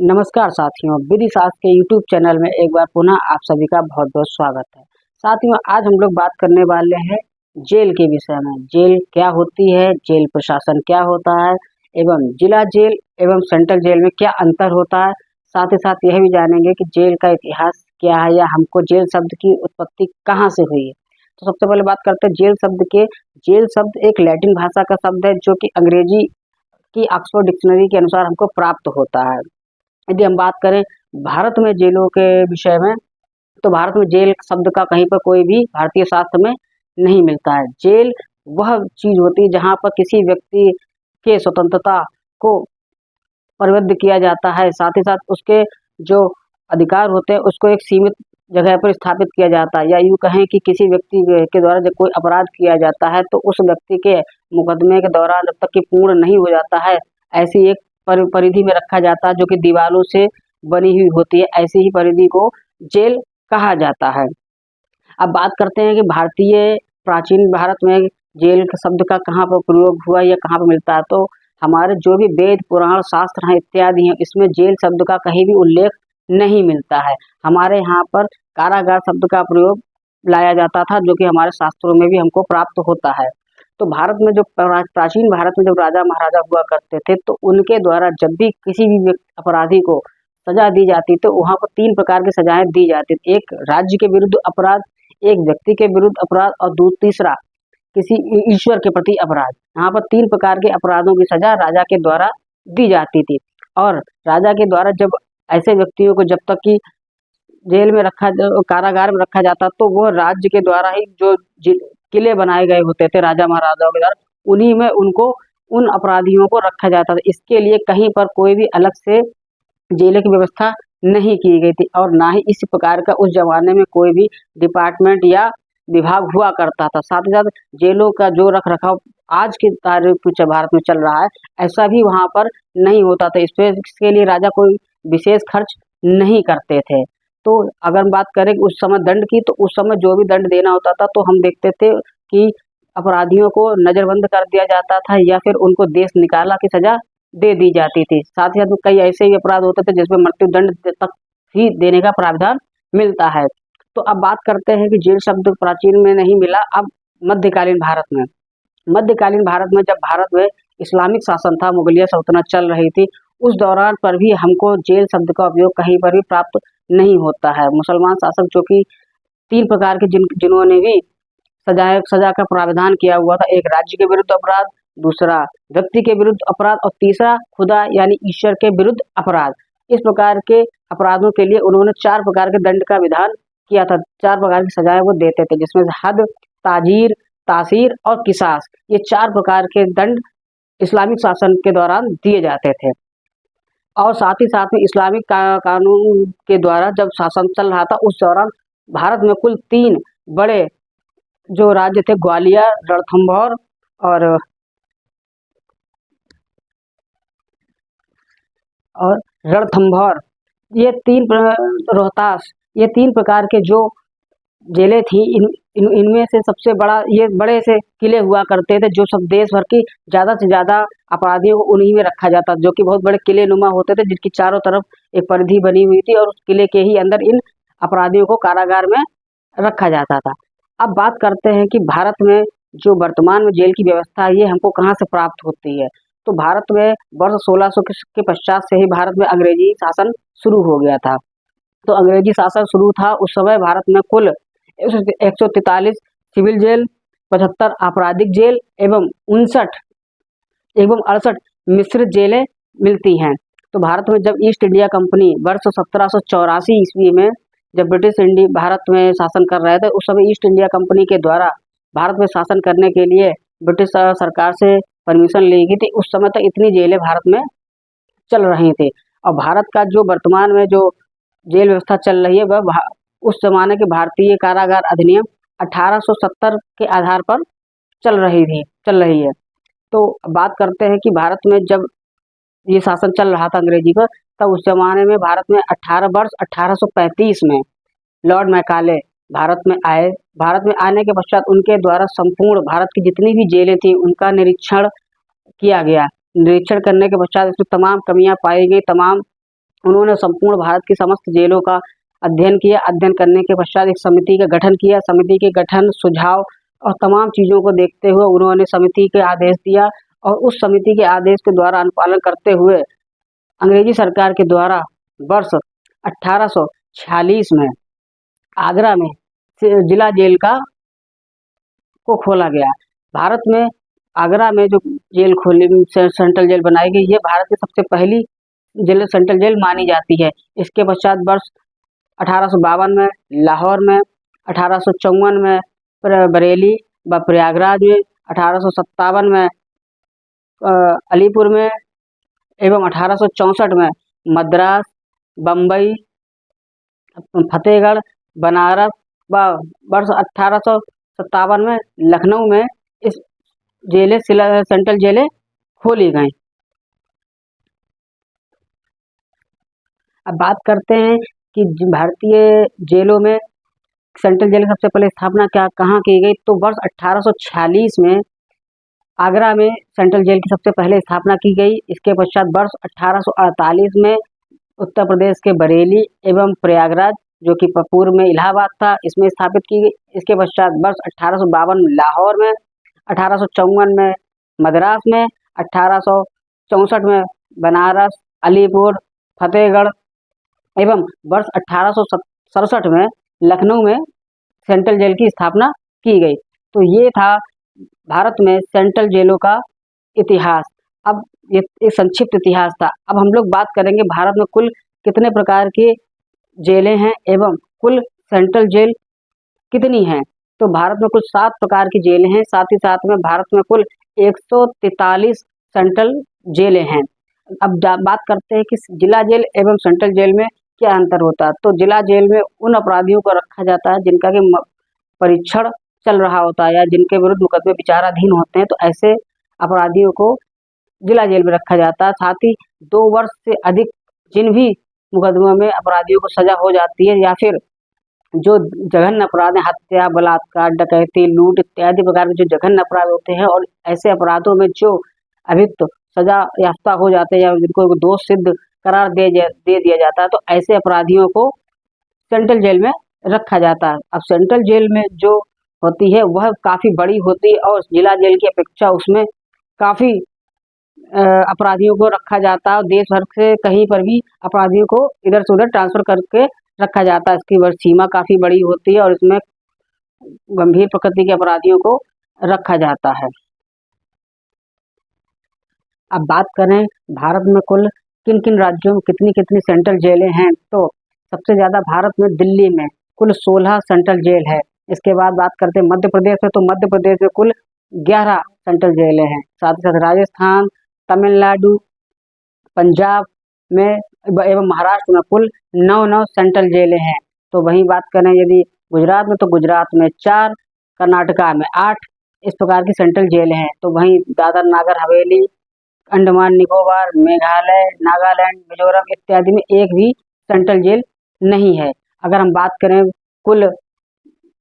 नमस्कार साथियों, विधि शास्त्र के यूट्यूब चैनल में एक बार पुनः आप सभी का बहुत बहुत स्वागत है। साथियों, आज हम लोग बात करने वाले हैं जेल के विषय में। जेल क्या होती है, जेल प्रशासन क्या होता है एवं जिला जेल एवं सेंट्रल जेल में क्या अंतर होता है। साथ ही साथ यह भी जानेंगे कि जेल का इतिहास क्या है या हमको जेल शब्द की उत्पत्ति कहाँ से हुई है। तो सबसे पहले बात करते हैं जेल शब्द के। जेल शब्द एक लैटिन भाषा का शब्द है जो कि अंग्रेजी की ऑक्सफोर्ड डिक्शनरी के अनुसार हमको प्राप्त होता है। यदि हम बात करें भारत में जेलों के विषय में, तो भारत में जेल शब्द का कहीं पर कोई भी भारतीय शास्त्र में नहीं मिलता है। जेल वह चीज होती है जहाँ पर किसी व्यक्ति के स्वतंत्रता को परिबद्ध किया जाता है, साथ ही साथ उसके जो अधिकार होते हैं उसको एक सीमित जगह पर स्थापित किया जाता है। या यूँ कहें कि किसी व्यक्ति के द्वारा जब कोई अपराध किया जाता है तो उस व्यक्ति के मुकदमे के दौरान जब तक कि पूर्ण नहीं हो जाता है, ऐसी एक परिधि में रखा जाता है जो कि दीवारों से बनी हुई होती है। ऐसी ही परिधि को जेल कहा जाता है। अब बात करते हैं कि भारतीय प्राचीन भारत में जेल के शब्द का कहाँ पर प्रयोग हुआ या कहाँ पर मिलता है। तो हमारे जो भी वेद पुराण शास्त्र हैं इत्यादि हैं, इसमें जेल शब्द का कहीं भी उल्लेख नहीं मिलता है। हमारे यहाँ पर कारागार शब्द का प्रयोग लाया जाता था, जो कि हमारे शास्त्रों में भी हमको प्राप्त होता है। तो भारत में जो प्राचीन भारत में जब राजा महाराजा हुआ करते थे, तो उनके द्वारा जब भी किसी भी अपराधी को सजा दी जाती तो वहाँ पर 3 प्रकार की सजाएं दी जाती थी। एक राज्य के विरुद्ध अपराध, एक व्यक्ति के विरुद्ध अपराध और तीसरा किसी ईश्वर के प्रति अपराध। यहाँ पर 3 प्रकार के अपराधों की सजा राजा के द्वारा दी जाती थी। और राजा के द्वारा जब ऐसे व्यक्तियों को जब तक कि जेल में कारागार में रखा जाता, तो वो राज्य के द्वारा ही जो किले बनाए गए होते थे राजा महाराजाओं के द्वारा, उन्हीं में उनको उन अपराधियों को रखा जाता था। इसके लिए कहीं पर कोई भी अलग से जेल की व्यवस्था नहीं की गई थी और ना ही इस प्रकार का उस जमाने में कोई भी डिपार्टमेंट या विभाग हुआ करता था। साथ ही साथ जेलों का जो रख रखाव आज की तारीख में भारत में चल रहा है, ऐसा भी वहाँ पर नहीं होता था। इसके लिए राजा कोई विशेष खर्च नहीं करते थे। तो अगर हम बात करें उस समय दंड की, तो उस समय जो भी दंड देना होता था तो हम देखते थे कि अपराधियों को नजरबंद कर दिया जाता था या फिर उनको देश निकाला की सजा दे दी जाती थी। साथ ही साथ कई ऐसे भी अपराध होते थे जिसमें मृत्युदंड तक ही देने का प्रावधान मिलता है। तो अब बात करते हैं कि जेल शब्द प्राचीन में नहीं मिला, अब मध्यकालीन भारत में। मध्यकालीन भारत में जब भारत में इस्लामिक शासन था, मुगलिया सल्तनत चल रही थी, उस दौरान पर भी हमको जेल शब्द का उपयोग कहीं पर भी प्राप्त नहीं होता है। मुसलमान शासक जो कि 3 प्रकार के जिन्होंने भी सजा का प्रावधान किया हुआ था। एक राज्य के विरुद्ध अपराध, दूसरा व्यक्ति के विरुद्ध अपराध और तीसरा खुदा यानी ईश्वर के विरुद्ध अपराध। इस प्रकार के अपराधों के लिए उन्होंने 4 प्रकार के दंड का विधान किया था। 4 प्रकार की सजाएं वो देते थे, जिसमें से हद, ताजीर, तासीर और किसास, ये 4 प्रकार के दंड इस्लामिक शासन के दौरान दिए जाते थे। और साथ ही साथ में इस्लामिक कानून के द्वारा जब शासन चल रहा था, उस दौरान भारत में कुल 3 बड़े जो राज्य थे, ग्वालियर, रणथंभौर और रणथंभौर, ये 3 रोहतास, ये 3 प्रकार के जो जेलें थी, इनमें से सबसे बड़ा ये बड़े से किले हुआ करते थे, जो सब देश भर की ज़्यादा से ज़्यादा अपराधियों को उन्हीं में रखा जाता, जो कि बहुत बड़े किले नुमा होते थे, जिसकी चारों तरफ एक परिधि बनी हुई थी और उस किले के ही अंदर इन अपराधियों को कारागार में रखा जाता था। अब बात करते हैं कि भारत में जो वर्तमान में जेल की व्यवस्था है, ये हमको कहाँ से प्राप्त होती है। तो भारत में वर्ष 1600 के पश्चात से ही भारत में अंग्रेजी शासन शुरू हो गया था। तो अंग्रेजी शासन शुरू था उस समय भारत में कुल 143 सिविल जेल, 75 आपराधिक जेल एवं 68 मिश्रित जेलें मिलती हैं। तो भारत में जब ईस्ट इंडिया कंपनी वर्ष 1784 ईस्वी में जब ब्रिटिश इंडिया भारत में शासन कर रहे थे, उस समय ईस्ट इंडिया कंपनी के द्वारा भारत में शासन करने के लिए ब्रिटिश सरकार से परमिशन ली गई थी। उस समय तक इतनी जेलें भारत में चल रही थी। और भारत का जो वर्तमान में जो जेल व्यवस्था चल रही है, वह उस जमाने के भारतीय कारागार अधिनियम 1870 के आधार पर चल रही है। तो बात करते हैं कि भारत में जब ये शासन चल रहा था अंग्रेजी का, तब उस जमाने में भारत में 1835 में लॉर्ड मैकाले भारत में आए। भारत में आने के पश्चात उनके द्वारा संपूर्ण भारत की जितनी भी जेलें थी उनका निरीक्षण किया गया। निरीक्षण करने के पश्चात इसमें तमाम कमियां पाई गई, तमाम उन्होंने संपूर्ण भारत की समस्त जेलों का अध्ययन किया। अध्ययन करने के पश्चात एक समिति का गठन किया। समिति के गठन, सुझाव और तमाम चीज़ों को देखते हुए उन्होंने समिति के आदेश दिया और उस समिति के आदेश के द्वारा अनुपालन करते हुए अंग्रेजी सरकार के द्वारा वर्ष 1846 में आगरा में जिला जेल को खोला गया। भारत में आगरा में जो जेल खोली, सेंट्रल जेल बनाई गई, ये भारत की सबसे पहली जेल सेंट्रल जेल मानी जाती है। इसके पश्चात वर्ष 1852 में लाहौर में, 1854 में बरेली व प्रयागराज में, 1857 में अलीपुर में एवं 1864 में मद्रास, बम्बई, फतेहगढ़, बनारस व वर्ष 1857 में लखनऊ में इस सेंट्रल जेलें खोली गईं। अब बात करते हैं कि भारतीय जेलों में सेंट्रल जेल की सबसे पहले स्थापना कहाँ की गई, तो वर्ष 1846 में आगरा में सेंट्रल जेल की सबसे पहले स्थापना की गई। इसके पश्चात वर्ष 1848 में उत्तर प्रदेश के बरेली एवं प्रयागराज, जो कि पूर्व में इलाहाबाद था, इसमें स्थापित की गई। इसके पश्चात वर्ष 1852 में लाहौर में, 1854 में मद्रास में, 1864 में बनारस, अलीपुर, फतेहगढ़ एवं वर्ष 1867 में लखनऊ में सेंट्रल जेल की स्थापना की गई। तो ये था भारत में सेंट्रल जेलों का इतिहास। अब ये एक संक्षिप्त इतिहास था। अब हम लोग बात करेंगे भारत में कुल कितने प्रकार की जेलें हैं एवं कुल सेंट्रल जेल कितनी हैं। तो भारत में कुल 7 प्रकार की जेलें हैं। साथ ही साथ में भारत में कुल 143 सेंट्रल जेलें हैं। अब बात करते हैं कि जिला जेल एवं सेंट्रल जेल में क्या अंतर होता है। तो जिला जेल में उन अपराधियों को रखा जाता है जिनका कि परीक्षण चल रहा होता है या जिनके विरुद्ध मुकदमे विचाराधीन होते हैं, तो ऐसे अपराधियों को जिला जेल में रखा जाता है। साथ ही 2 वर्ष से अधिक जिन भी मुकदमों में अपराधियों को सजा हो जाती है या फिर जो जघन्य अपराध हैं, हत्या, बलात्कार, डकैती, लूट इत्यादि प्रकार के जो जघन्य अपराध होते हैं और ऐसे अपराधों में जो अभियुक्त सजा याफ्ता हो जाते हैं या जिनको दोष सिद्ध करार दे दिया जाता है, तो ऐसे अपराधियों को सेंट्रल जेल में रखा जाता है। अब सेंट्रल जेल में जो होती है वह काफ़ी बड़ी होती है और जिला जेल की अपेक्षा उसमें काफ़ी अपराधियों को रखा जाता है। देश भर से कहीं पर भी अपराधियों को इधर से उधर ट्रांसफ़र करके रखा जाता है। इसकी सीमा काफ़ी बड़ी होती है और इसमें गंभीर प्रकृति के अपराधियों को रखा जाता है। अब बात करें भारत में कुल किन किन राज्यों में कितनी कितनी सेंट्रल जेलें हैं, तो सबसे ज़्यादा भारत में दिल्ली में कुल 16 सेंट्रल जेल है। इसके बाद बात करते हैं मध्य प्रदेश में, तो मध्य प्रदेश में कुल 11 सेंट्रल जेलें हैं। साथ ही साथ राजस्थान, तमिलनाडु, पंजाब में एवं महाराष्ट्र में कुल 9 सेंट्रल जेलें हैं। तो वहीं बात करें यदि गुजरात में, तो गुजरात में 4, कर्नाटका में 8 इस प्रकार की सेंट्रल जेलें हैं। तो वहीं दादर नागर हवेली, अंडमान निकोबार, मेघालय, नागालैंड, मिजोरम इत्यादि में एक भी सेंट्रल जेल नहीं है। अगर हम बात करें कुल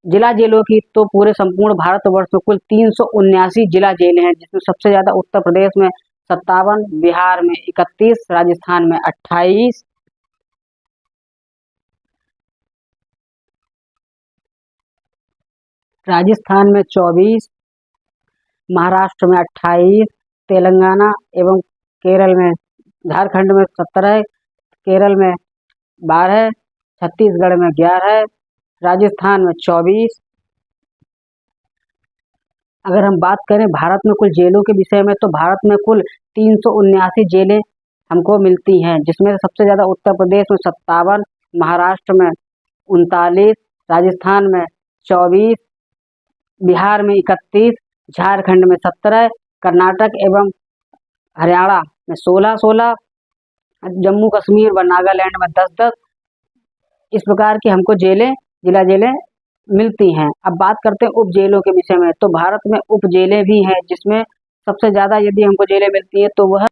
जिला जेलों की, तो पूरे संपूर्ण भारतवर्ष में कुल 379 जिला जेलें हैं, जिसमें सबसे ज़्यादा उत्तर प्रदेश में 57, बिहार में 31, राजस्थान में 28, राजस्थान में 24, महाराष्ट्र में 28, तेलंगाना एवं केरल में, झारखंड में 17, केरल में 12, छत्तीसगढ़ में 11, राजस्थान में 24। अगर हम बात करें भारत में कुल जेलों के विषय में, तो भारत में कुल 379 जेलें हमको मिलती हैं, जिसमें सबसे ज़्यादा उत्तर प्रदेश में 57, महाराष्ट्र में 39, राजस्थान में 24, बिहार में 31, झारखंड में 17, कर्नाटक एवं हरियाणा में 16, जम्मू कश्मीर व नागालैंड में 10, इस प्रकार की हमको जिला जेलें मिलती हैं। अब बात करते हैं उप जेलों के विषय में, तो भारत में उप जेलें भी हैं, जिसमें सबसे ज़्यादा यदि हमको जेलें मिलती हैं तो वह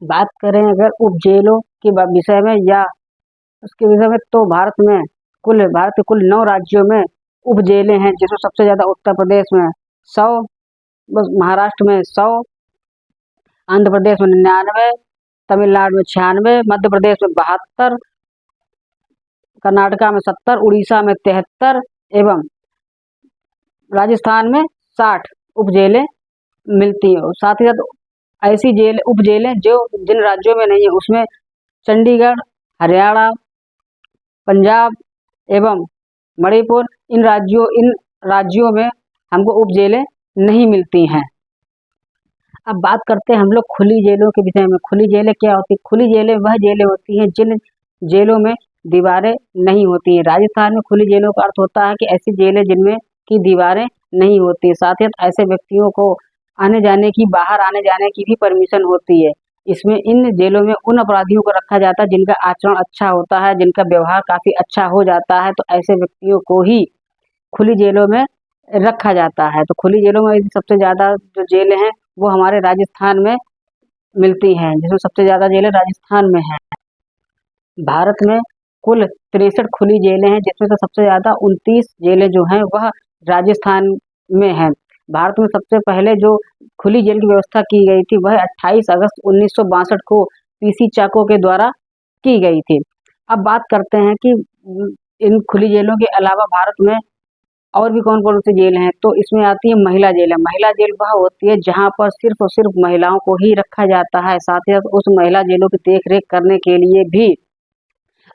बात करें अगर उप जेलों के विषय में या उसके विषय में, तो भारत के कुल 9 राज्यों में उप जेलें हैं, जिसमें सबसे ज़्यादा उत्तर प्रदेश में 100, महाराष्ट्र में 100, आंध्र प्रदेश में 99, तमिलनाडु में 96, मध्य प्रदेश में 72, कर्नाटका में 70, उड़ीसा में 73 एवं राजस्थान में 60 उप जेलें मिलती हैं। साथ ही साथ ऐसी जेल उप जेलें जो जिन राज्यों में नहीं है उसमें चंडीगढ़, हरियाणा, पंजाब एवं मणिपुर, इन राज्यों में हमको उप जेलें नहीं मिलती हैं। अब बात करते हैं हम लोग खुली जेलों के विषय में। खुली जेलें क्या होती है? खुली जेलें वह जेलें होती हैं जिन जेलों में दीवारें नहीं होती हैं। राजस्थान में खुली जेलों का अर्थ होता है कि ऐसी जेलें जिनमें की दीवारें नहीं होती। साथ ही ऐसे व्यक्तियों को आने जाने की, बाहर आने जाने की भी परमिशन होती है। इसमें इन जेलों में उन अपराधियों को रखा जाता है जिनका आचरण अच्छा होता है, जिनका व्यवहार काफ़ी अच्छा हो जाता है, तो ऐसे व्यक्तियों को ही खुली जेलों में रखा जाता है। तो खुली जेलों में सबसे ज़्यादा जो जेलें हैं वो हमारे राजस्थान में मिलती हैं, जिसमें सबसे ज़्यादा जेलें राजस्थान में हैं। भारत में कुल 63 खुली जेलें हैं, जिसमें से सबसे ज़्यादा 29 जेलें जो हैं वह राजस्थान में हैं। भारत में सबसे पहले जो खुली जेल की व्यवस्था की गई थी वह 28 अगस्त 1962 को पीसी चाको के द्वारा की गई थी। अब बात करते हैं कि इन खुली जेलों के अलावा भारत में और भी कौन कौन सी जेल हैं, तो इसमें आती है महिला जेल। महिला जेल वह होती है जहां पर सिर्फ और सिर्फ महिलाओं को ही रखा जाता है। साथ ही साथ उस महिला जेलों की देख रेख करने के लिए भी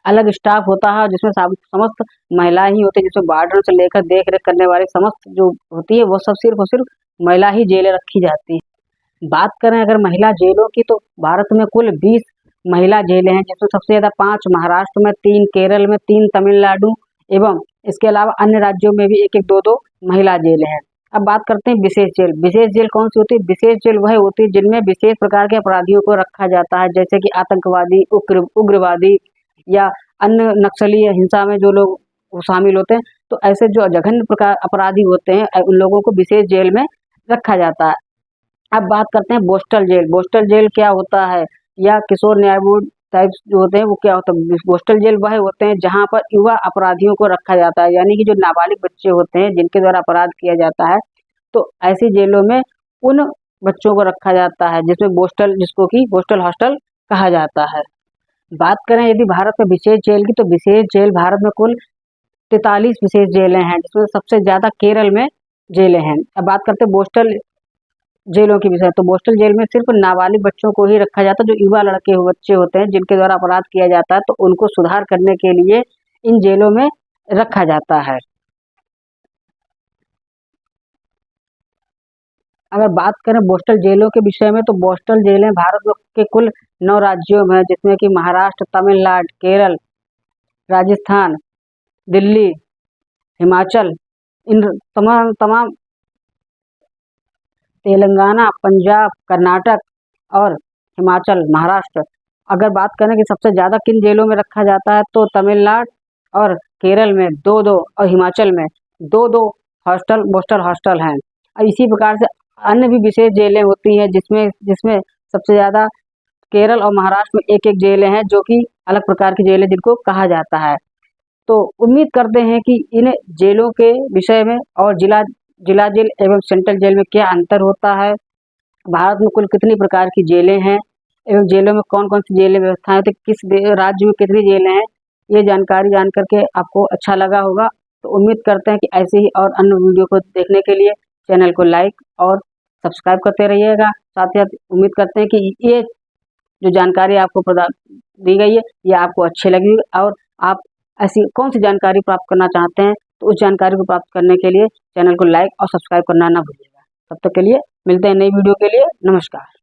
अलग स्टाफ होता है, जिसमें समस्त महिलाएं ही होती है, जिसमें वार्डन से लेकर देख रेख करने वाली समस्त जो होती है वो सब सिर्फ और सिर्फ महिला ही जेलें रखी जाती है। बात करें अगर महिला जेलों की, तो भारत में कुल 20 महिला जेलें हैं, जिसमें सबसे ज़्यादा 5 महाराष्ट्र में, 3 केरल में, 3 तमिलनाडु एवं इसके अलावा अन्य राज्यों में भी 1-1, 2-2 महिला जेलें हैं। अब बात करते हैं विशेष जेल। विशेष जेल कौन सी होती है? विशेष जेल वह होती है जिनमें विशेष प्रकार के अपराधियों को रखा जाता है, जैसे कि आतंकवादी, उग्रवादी या अन्य नक्सली हिंसा में जो लोग शामिल होते हैं, तो ऐसे जो जघन्य प्रकार अपराधी होते हैं उन लोगों को विशेष जेल में रखा जाता है। अब बात करते हैं पोस्टल जेल। पोस्टल जेल क्या होता है, या किशोर न्याय बोर्ड टाइप जो होते हैं वो क्या होता है? पोस्टल जेल वह होते हैं जहां पर युवा अपराधियों को रखा जाता है, यानी कि जो नाबालिग बच्चे होते हैं जिनके द्वारा अपराध किया जाता है, तो ऐसी जेलों में उन बच्चों को रखा जाता है जिसको कि पोस्टल हॉस्टल कहा जाता है। बात करें यदि भारत में विशेष जेल की, तो विशेष जेल भारत में कुल 43 विशेष जेलें हैं, जिसमें सबसे ज़्यादा केरल में जेलें हैं। अब बात करते हैं पोस्टल जेलों के विषय। तो पोस्टल जेल में सिर्फ नाबालिग बच्चों को ही रखा जाता है, जो युवा बच्चे होते हैं जिनके द्वारा अपराध किया जाता है, तो उनको सुधार करने के लिए इन जेलों में रखा जाता है। अगर बात करें पोस्टल जेलों के विषय में, तो पोस्टल जेलें भारत के कुल 9 राज्यों में है, जिसमें कि महाराष्ट्र, तमिलनाडु, केरल, राजस्थान, दिल्ली, हिमाचल, इन तमाम तेलंगाना, पंजाब, कर्नाटक और हिमाचल, महाराष्ट्र। अगर बात करें कि सबसे ज़्यादा किन जेलों में रखा जाता है, तो तमिलनाडु और केरल में 2-2 और हिमाचल में 2-2 पोस्टल हॉस्टल हैं। और इसी प्रकार से अन्य भी विशेष जेलें होती हैं, जिसमें सबसे ज़्यादा केरल और महाराष्ट्र में 1-1 जेलें हैं, जो कि अलग प्रकार की जेलें जिनको कहा जाता है। तो उम्मीद करते हैं कि इन जेलों के विषय में और जिला जेल एवं सेंट्रल जेल में क्या अंतर होता है, भारत में कुल कितनी प्रकार की जेलें हैं एवं जेलों में कौन कौन सी जेलें व्यवस्थाएं, तो किस राज्य में कितनी जेलें हैं, ये जानकारी जान करके आपको अच्छा लगा होगा। तो उम्मीद करते हैं कि ऐसे ही और अन्य वीडियो को देखने के लिए चैनल को लाइक और सब्सक्राइब करते रहिएगा। साथ ही साथ उम्मीद करते हैं कि ये जो जानकारी आपको प्रदान दी गई है ये आपको अच्छी लगी, और आप ऐसी कौन सी जानकारी प्राप्त करना चाहते हैं, तो उस जानकारी को प्राप्त करने के लिए चैनल को लाइक और सब्सक्राइब करना ना भूलिएगा। तब तक के लिए मिलते हैं नई वीडियो के लिए। नमस्कार।